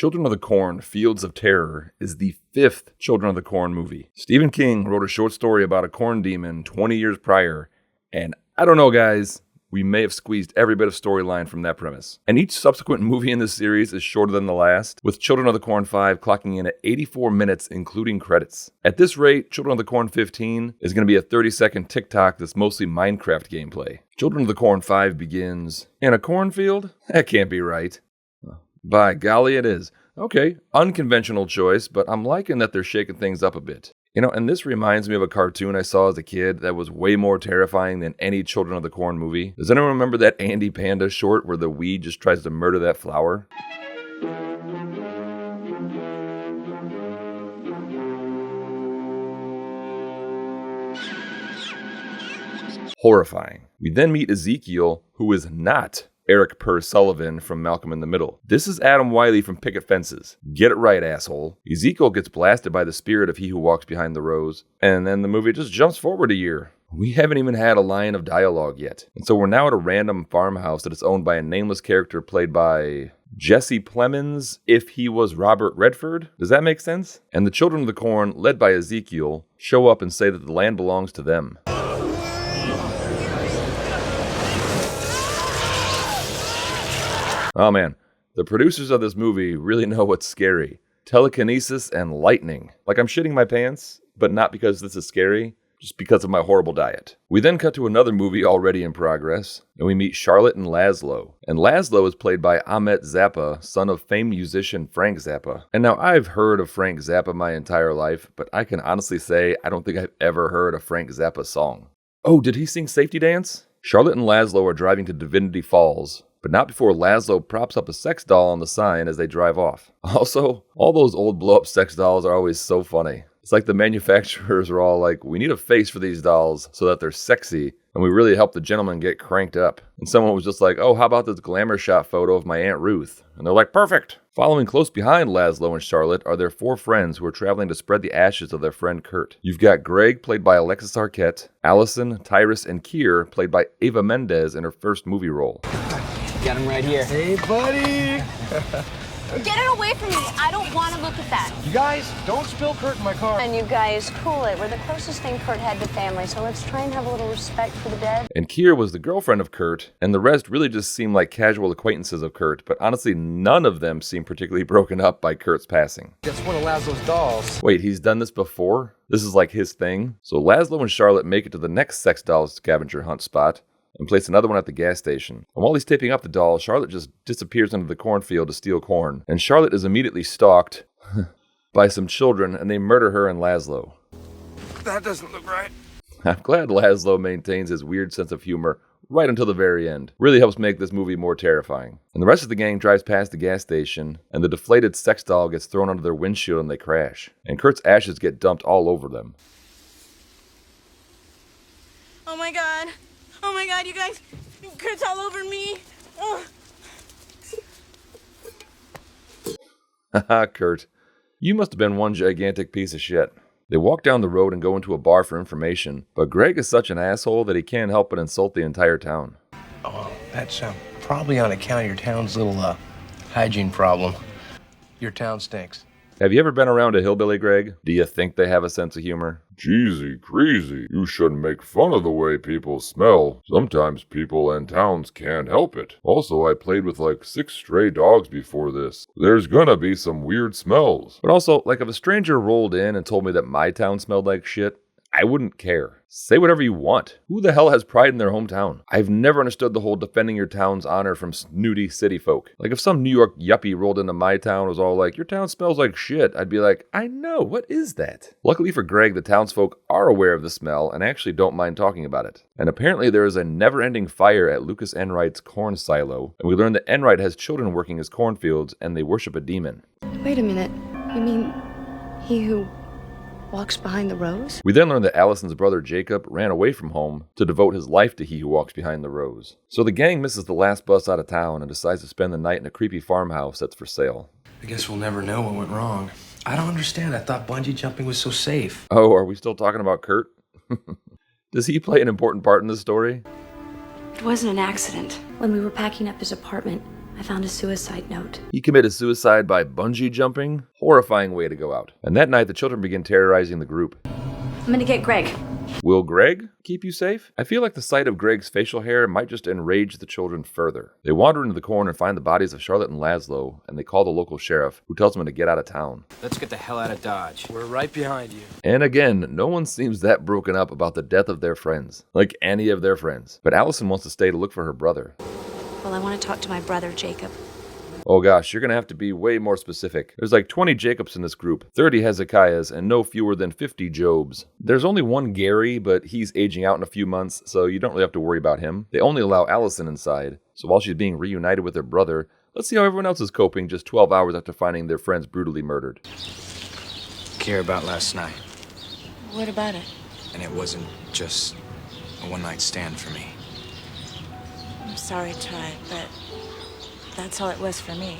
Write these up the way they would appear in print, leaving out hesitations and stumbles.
Children of the Corn, Fields of Terror is the fifth Children of the Corn movie. Stephen King wrote a short story about a corn demon 20 years prior, and I don't know, guys, we may have squeezed every bit of storyline from that premise. And each subsequent movie in this series is shorter than the last, with Children of the Corn 5 clocking in at 84 minutes, including credits. At this rate, Children of the Corn 15 is going to be a 30-second TikTok that's mostly Minecraft gameplay. Children of the Corn 5 begins, in a cornfield? That can't be right. By golly, it is. Okay, unconventional choice, but I'm liking that they're shaking things up a bit. You know, and this reminds me of a cartoon I saw as a kid that was way more terrifying than any Children of the Corn movie. Does anyone remember that Andy Panda short where the weed just tries to murder that flower? Horrifying. We then meet Ezekiel, who is not Eric Per Sullivan from Malcolm in the Middle. This is Adam Wiley from Picket Fences. Get it right, asshole. Ezekiel gets blasted by the spirit of he who walks behind the rows, and then the movie just jumps forward a year. We haven't even had a line of dialogue yet. And so we're now at a random farmhouse that is owned by a nameless character played by Jesse Plemons, if he was Robert Redford. Does that make sense? And the Children of the Corn, led by Ezekiel, show up and say that the land belongs to them. Oh man, the producers of this movie really know what's scary. Telekinesis and lightning. Like I'm shitting my pants, but not because this is scary, just because of my horrible diet. We then cut to another movie already in progress, and we meet Charlotte and Laszlo. And Laszlo is played by Ahmet Zappa, son of famed musician Frank Zappa. And now I've heard of Frank Zappa my entire life, but I can honestly say I don't think I've ever heard a Frank Zappa song. Oh, did he sing Safety Dance? Charlotte and Laszlo are driving to Divinity Falls, but not before Laszlo props up a sex doll on the sign as they drive off. Also, all those old blow-up sex dolls are always so funny. It's like the manufacturers are all like, we need a face for these dolls so that they're sexy, and we really help the gentleman get cranked up. And someone was just like, oh, how about this glamour shot photo of my Aunt Ruth? And they're like, perfect! Following close behind Laszlo and Charlotte are their four friends who are traveling to spread the ashes of their friend Kurt. You've got Greg, played by Alexis Arquette, Allison, Tyrus, and Keir, played by Eva Mendes in her first movie role. Got him right here. Hey, buddy! Get it away from me. I don't want to look at that. You guys, don't spill Kurt in my car. And you guys, cool it. We're the closest thing Kurt had to family, so let's try and have a little respect for the dead. And Keir was the girlfriend of Kurt, and the rest really just seemed like casual acquaintances of Kurt, but honestly, none of them seem particularly broken up by Kurt's passing. That's one of Laszlo's dolls. Wait, he's done this before? This is like his thing? So Laszlo and Charlotte make it to the next sex doll scavenger hunt spot, and place another one at the gas station. And while he's taping up the doll, Charlotte just disappears into the cornfield to steal corn. And Charlotte is immediately stalked by some children, and they murder her and Laszlo. That doesn't look right. I'm glad Laszlo maintains his weird sense of humor right until the very end. Really helps make this movie more terrifying. And the rest of the gang drives past the gas station, and the deflated sex doll gets thrown under their windshield and they crash. And Kurt's ashes get dumped all over them. Oh my god. Oh my god, you guys. Kurt's all over me. Haha, Kurt. You must have been one gigantic piece of shit. They walk down the road and go into a bar for information, but Greg is such an asshole that he can't help but insult the entire town. Oh, that's probably on account of your town's little hygiene problem. Your town stinks. Have you ever been around a hillbilly, Greg? Do you think they have a sense of humor? Jeezy, crazy. You shouldn't make fun of the way people smell. Sometimes people and towns can't help it. Also, I played with like 6 stray dogs before this. There's gonna be some weird smells. But also, like if a stranger rolled in and told me that my town smelled like shit, I wouldn't care. Say whatever you want. Who the hell has pride in their hometown? I've never understood the whole defending your town's honor from snooty city folk. Like if some New York yuppie rolled into my town and was all like, your town smells like shit, I'd be like, I know, what is that? Luckily for Greg, the townsfolk are aware of the smell and actually don't mind talking about it. And apparently there is a never-ending fire at Lucas Enright's corn silo, and we learn that Enright has children working his cornfields and they worship a demon. Wait a minute. You mean he who walks behind the rows? We then learn that Allison's brother Jacob ran away from home to devote his life to he who walks behind the rows. So the gang misses the last bus out of town and decides to spend the night in a creepy farmhouse that's for sale. I guess we'll never know what went wrong. I don't understand. I thought bungee jumping was so safe. Oh, are we still talking about Kurt? Does he play an important part in this story? It wasn't an accident. When we were packing up his apartment, I found a suicide note. He committed suicide by bungee jumping? Horrifying way to go out. And that night, the children begin terrorizing the group. I'm gonna get Greg. Will Greg keep you safe? I feel like the sight of Greg's facial hair might just enrage the children further. They wander into the corn and find the bodies of Charlotte and Laszlo, and they call the local sheriff, who tells them to get out of town. Let's get the hell out of Dodge. We're right behind you. And again, no one seems that broken up about the death of their friends. Like any of their friends. But Allison wants to stay to look for her brother. Well, I want to talk to my brother, Jacob. Oh gosh, you're gonna have to be way more specific. There's like 20 Jacobs in this group, 30 Hezekiahs, and no fewer than 50 Jobs. There's only one Gary, but he's aging out in a few months, so you don't really have to worry about him. They only allow Allison inside, so while she's being reunited with her brother, let's see how everyone else is coping just 12 hours after finding their friends brutally murdered. Care about last night. What about it? And it wasn't just a one-night stand for me. I'm sorry, Ty, but that's all it was for me.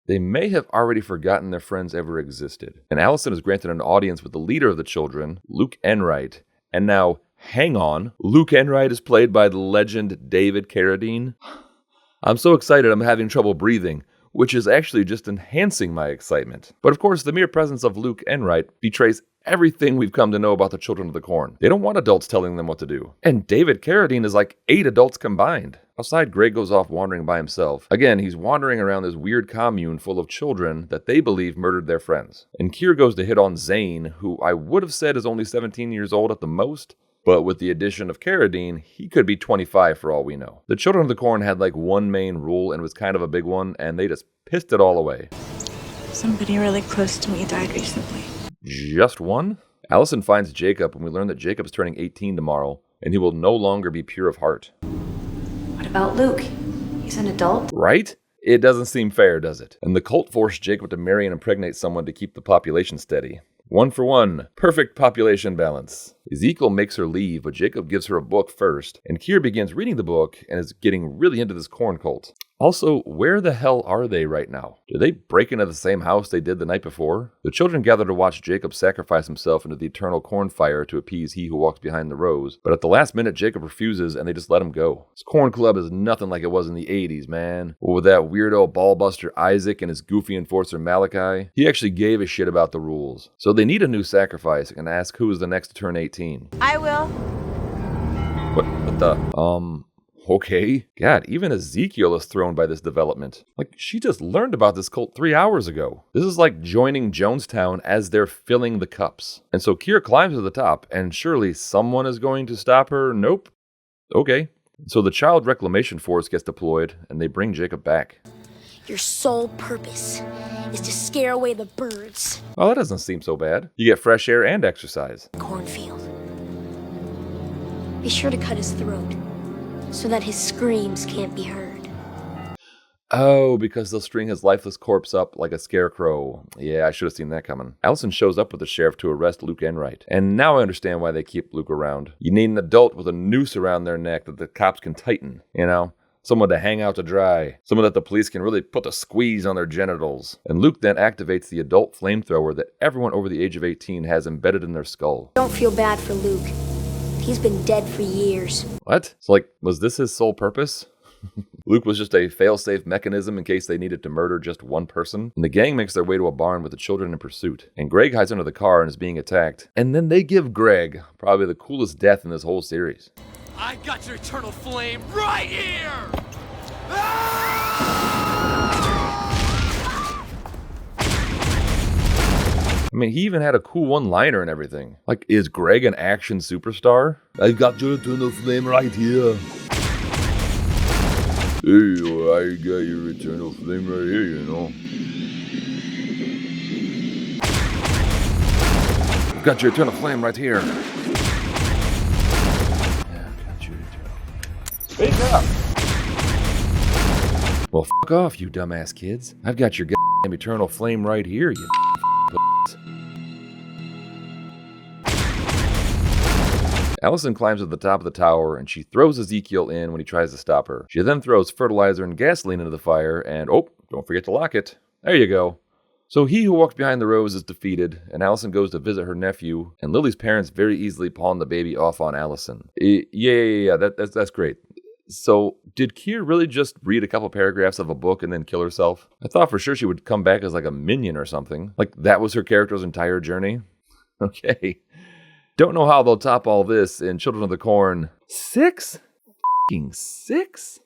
They may have already forgotten their friends ever existed. And Allison is granted an audience with the leader of the children, Luke Enright. And now, hang on, Luke Enright is played by the legend David Carradine. I'm so excited I'm having trouble breathing, which is actually just enhancing my excitement. But of course, the mere presence of Luke Enright betrays everything we've come to know about the Children of the Corn. They don't want adults telling them what to do. And David Carradine is like 8 adults combined. Outside, Greg goes off wandering by himself. Again, he's wandering around this weird commune full of children that they believe murdered their friends. And Keir goes to hit on Zane, who I would have said is only 17 years old at the most, but with the addition of Carradine, he could be 25 for all we know. The Children of the Corn had like one main rule, and it was kind of a big one, and they just pissed it all away. Somebody really close to me died recently. Just one? Allison finds Jacob, and we learn that Jacob's turning 18 tomorrow, and he will no longer be pure of heart. What about Luke? He's an adult? Right? It doesn't seem fair, does it? And the cult forced Jacob to marry and impregnate someone to keep the population steady. 1 for 1. Perfect population balance. Ezekiel makes her leave, but Jacob gives her a book first, and Keir begins reading the book and is getting really into this corn cult. Also, where the hell are they right now? Did they break into the same house they did the night before? The children gather to watch Jacob sacrifice himself into the eternal corn fire to appease he who walks behind the rows, but at the last minute Jacob refuses and they just let him go. This corn club is nothing like it was in the 80s, man. Or with that weirdo ballbuster Isaac and his goofy enforcer Malachi. He actually gave a shit about the rules. So they need a new sacrifice and ask who is the next to turn 18. I will. What the? Okay. God, even Ezekiel is thrown by this development. Like, she just learned about this cult 3 hours ago. This is like joining Jonestown as they're filling the cups. And so Keir climbs to the top, and surely someone is going to stop her? Nope. Okay. So the Child Reclamation Force gets deployed, and they bring Jacob back. Your sole purpose is to scare away the birds. Oh, that doesn't seem so bad. You get fresh air and exercise. Cornfield. Be sure to cut his throat, so that his screams can't be heard. Oh, because they'll string his lifeless corpse up like a scarecrow. Yeah, I should have seen that coming. Allison shows up with the sheriff to arrest Luke Enright. And now I understand why they keep Luke around. You need an adult with a noose around their neck that the cops can tighten, you know? Someone to hang out to dry. Someone that the police can really put a squeeze on their genitals. And Luke then activates the adult flamethrower that everyone over the age of 18 has embedded in their skull. Don't feel bad for Luke. He's been dead for years. What? So like, was this his sole purpose? Luke was just a fail-safe mechanism in case they needed to murder just one person. And the gang makes their way to a barn with the children in pursuit. And Greg hides under the car and is being attacked. And then they give Greg probably the coolest death in this whole series. I got your eternal flame right here! I mean, he even had a cool one-liner and everything. Like, is Greg an action superstar? I've got your eternal flame right here. Hey, I got your eternal flame right here, you know. I've got your eternal flame right here. Yeah, I've got your eternal. Speak up! Well, fuck off, you dumbass kids. I've got your goddamn eternal flame right here, you Allison climbs to the top of the tower, and she throws Ezekiel in when he tries to stop her. She then throws fertilizer and gasoline into the fire, and oh, don't forget to lock it. There you go. So he who walks behind the rose is defeated, and Allison goes to visit her nephew, and Lily's parents very easily pawn the baby off on Allison. Yeah, that's great. So, did Kier really just read a couple paragraphs of a book and then kill herself? I thought for sure she would come back as like a minion or something. Like that was her character's entire journey. Okay. Don't know how they'll top all this in Children of the Corn 6? F***ing 6?